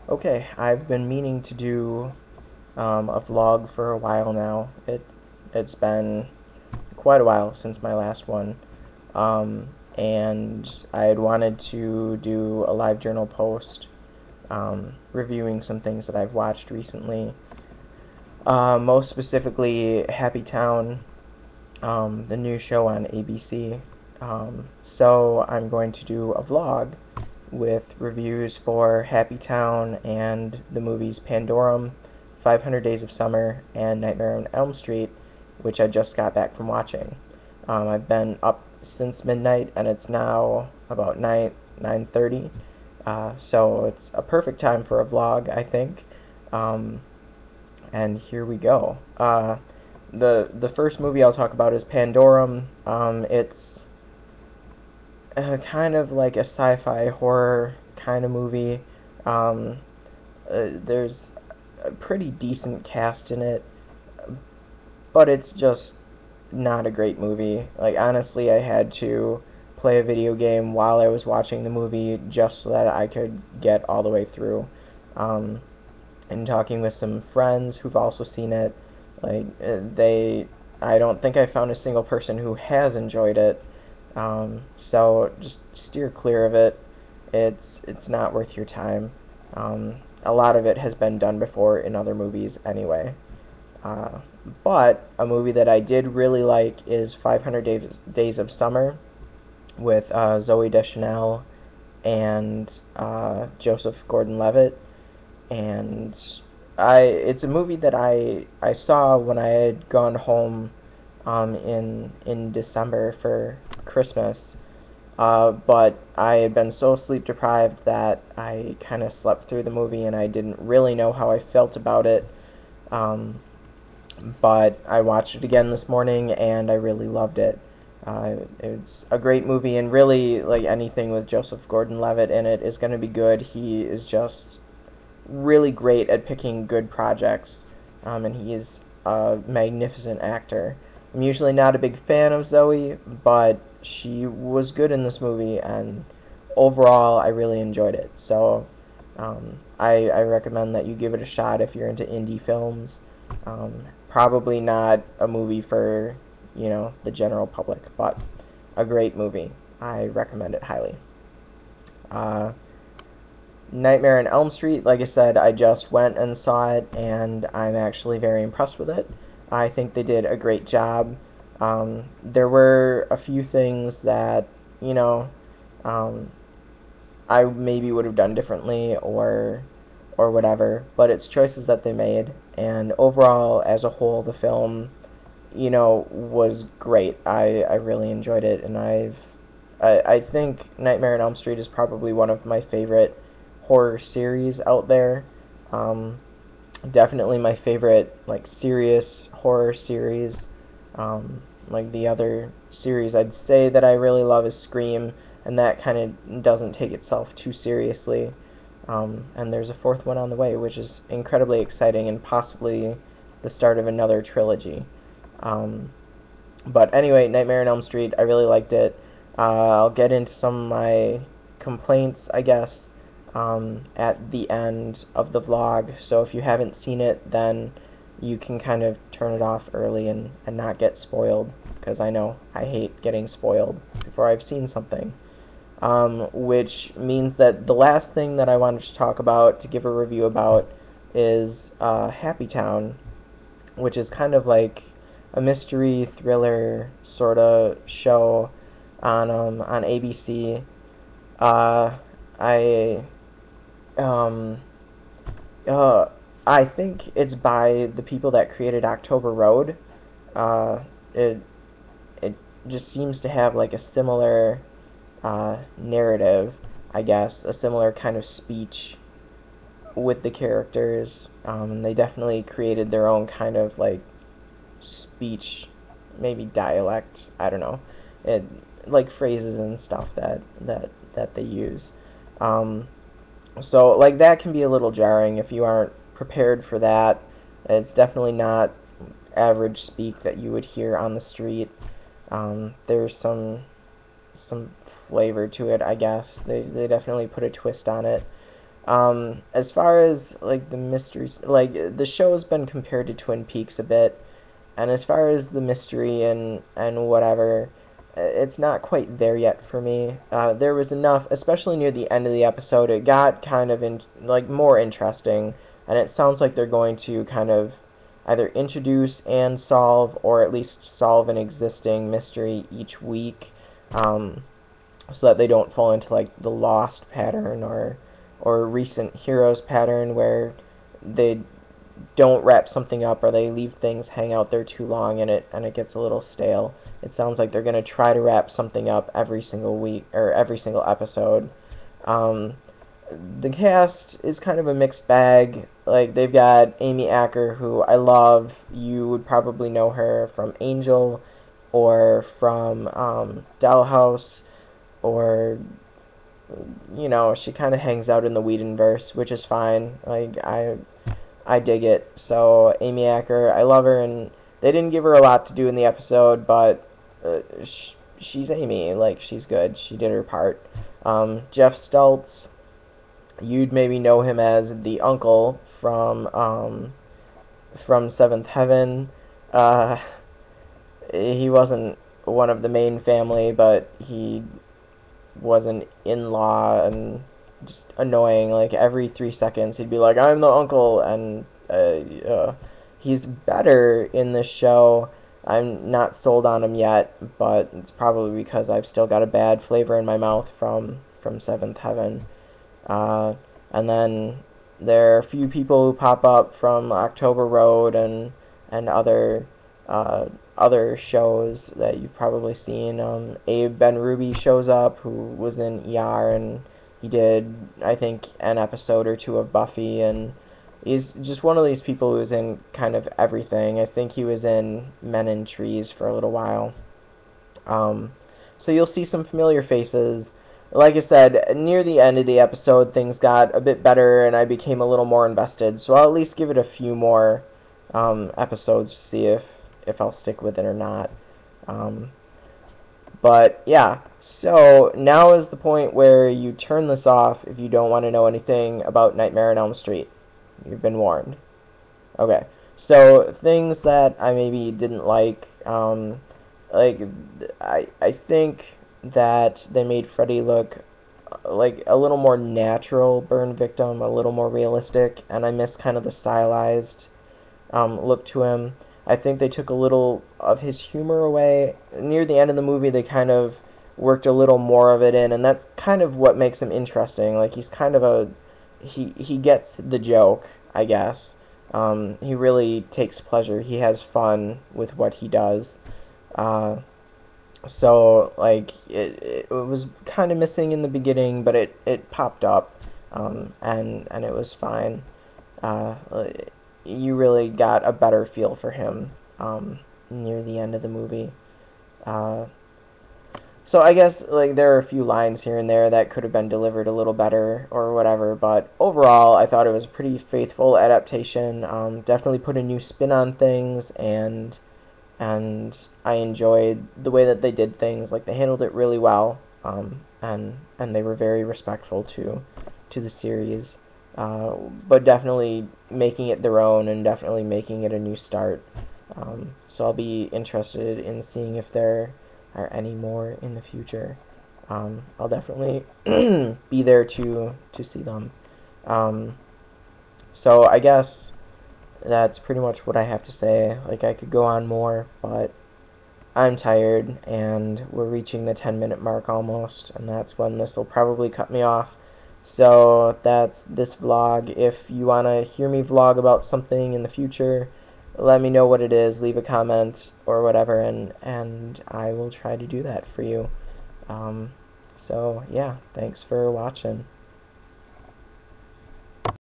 Okay, I've been meaning to do a vlog for a while now. It's been quite a while since my last one, and I had wanted to do a live journal post reviewing some things that I've watched recently. Most specifically, Happy Town, the new show on ABC. So I'm going to do a vlog with reviews for Happy Town and the movies Pandorum, 500 Days of Summer, and Nightmare on Elm Street, which I just got back from watching. I've been up since midnight, and it's now about 9:30. So it's a perfect time for a vlog, I think. Um, and here we go. The first movie I'll talk about is Pandorum. It's kind of like a sci-fi horror kind of movie. Um, there's a pretty decent cast in it, but it's just not a great movie. Like, honestly, I had to play a video game while I was watching the movie just so that I could get all the way through. Um, and talking with some friends who've also seen it, like, I don't think I found a single person who has enjoyed it. So just steer clear of it. It's not worth your time. A lot of it has been done before in other movies anyway. Uh, but a movie that I did really like is 500 Days of Summer with Zoe Deschanel and Joseph Gordon-Levitt, and it's a movie that I saw when I had gone home in December for Christmas. But I had been so sleep deprived that I kind of slept through the movie and I didn't really know how I felt about it. Um, but I watched it again this morning and I really loved it. It's a great movie, and really, like, anything with Joseph Gordon-Levitt in it is going to be good. He is just really great at picking good projects, and he is a magnificent actor. I'm usually not a big fan of Zoe, but she was good in this movie, and overall, I really enjoyed it. So, I recommend that you give it a shot if you're into indie films. Probably not a movie for, the general public, but a great movie. I recommend it highly. Uh, Nightmare on Elm Street, like I said, I just went and saw it, and I'm actually very impressed with it. I think they did a great job. There were a few things that, you know, um, I maybe would have done differently or whatever, but it's choices that they made, and overall, as a whole, the film, was great. I really enjoyed it, and I think Nightmare on Elm Street is probably one of my favorite horror series out there. Um, Definitely my favorite, like, serious horror series. Like, the other series I'd say that I really love is Scream, and that kind of doesn't take itself too seriously. And there's a fourth one on the way, which is incredibly exciting and possibly the start of another trilogy. Um, but anyway, Nightmare on Elm Street, I really liked it. I'll get into some of my complaints, I guess, at the end of the vlog. So if you haven't seen it, then you can kind of turn it off early and not get spoiled, because I know I hate getting spoiled before I've seen something. Which means that the last thing that I wanted to talk about, to give a review about, is Happy Town, which is kind of like a mystery thriller sort of show on ABC. I um uh I think it's by the people that created October Road. Uh, it it just seems to have like a similar narrative, I guess, a similar kind of speech with the characters. And they definitely created their own kind of like speech, maybe dialect. I don't know, it like phrases and stuff that they use. Um, so like that can be a little jarring if you aren't prepared for that. It's definitely not average speak that you would hear on the street. There's some flavor to it, I guess. They definitely put a twist on it. As far as like the mysteries, like the show has been compared to Twin Peaks a bit, and as far as the mystery and whatever, it's not quite there yet for me. There was enough, especially near the end of the episode, it got kind of like more interesting, and it sounds like they're going to kind of either introduce and solve, or at least solve an existing mystery each week, um, so that they don't fall into like the Lost pattern or recent Heroes pattern where they don't wrap something up or they leave things hang out there too long and it gets a little stale. It sounds like they're going to try to wrap something up every single week or every single episode. Um, the cast is kind of a mixed bag. Like they've got Amy Acker, who I love. You would probably know her from Angel or from Dollhouse, or she kind of hangs out in the Whedonverse, which is fine. Like I dig it. So Amy Acker, I love her, and they didn't give her a lot to do in the episode, but she's Amy. Like she's good. She did her part. Jeff Stultz, you'd maybe know him as the uncle from Seventh Heaven. Uh, he wasn't one of the main family, but he was an in-law and just annoying. Like every 3 seconds he'd be like, I'm the uncle, and he's better in this show. I'm not sold on him yet, but it's probably because I've still got a bad flavor in my mouth from Seventh Heaven. And then there are a few people who pop up from October Road and other shows that you've probably seen. Abe Ben-Ruby shows up, who was in ER, and he did, I think, an episode or two of Buffy, and he's just one of these people who's in kind of everything. I think he was in Men in Trees for a little while. So you'll see some familiar faces. Like I said, near the end of the episode, things got a bit better, and I became a little more invested. So I'll at least give it a few more episodes to see if I'll stick with it or not. But yeah, so now is the point where you turn this off if you don't want to know anything about Nightmare on Elm Street. You've been warned. Okay, so things that I maybe didn't like I think that they made Freddy look like a little more natural burn victim, a little more realistic, and I miss kind of the stylized look to him. I think they took a little of his humor away. Near the end of the movie, they kind of worked a little more of it in, and that's kind of what makes him interesting. Like he's kind of he gets the joke, I guess. He really takes pleasure. He has fun with what he does. So like it was kind of missing in the beginning, but it popped up, and it was fine. You really got a better feel for him near the end of the movie. So I guess like there are a few lines here and there that could have been delivered a little better or whatever, but overall I thought it was a pretty faithful adaptation. Definitely put a new spin on things, and I enjoyed the way that they did things. Like they handled it really well, and they were very respectful to the series, but definitely making it their own and definitely making it a new start. So I'll be interested in seeing if there are any more in the future. I'll definitely be there to see them. So I guess that's pretty much what I have to say. Like I could go on more, but I'm tired, and we're reaching the 10-minute mark almost, and that's when this will probably cut me off. So that's this vlog. If you want to hear me vlog about something in the future, let me know what it is, leave a comment or whatever, and I will try to do that for you. So yeah, thanks for watching.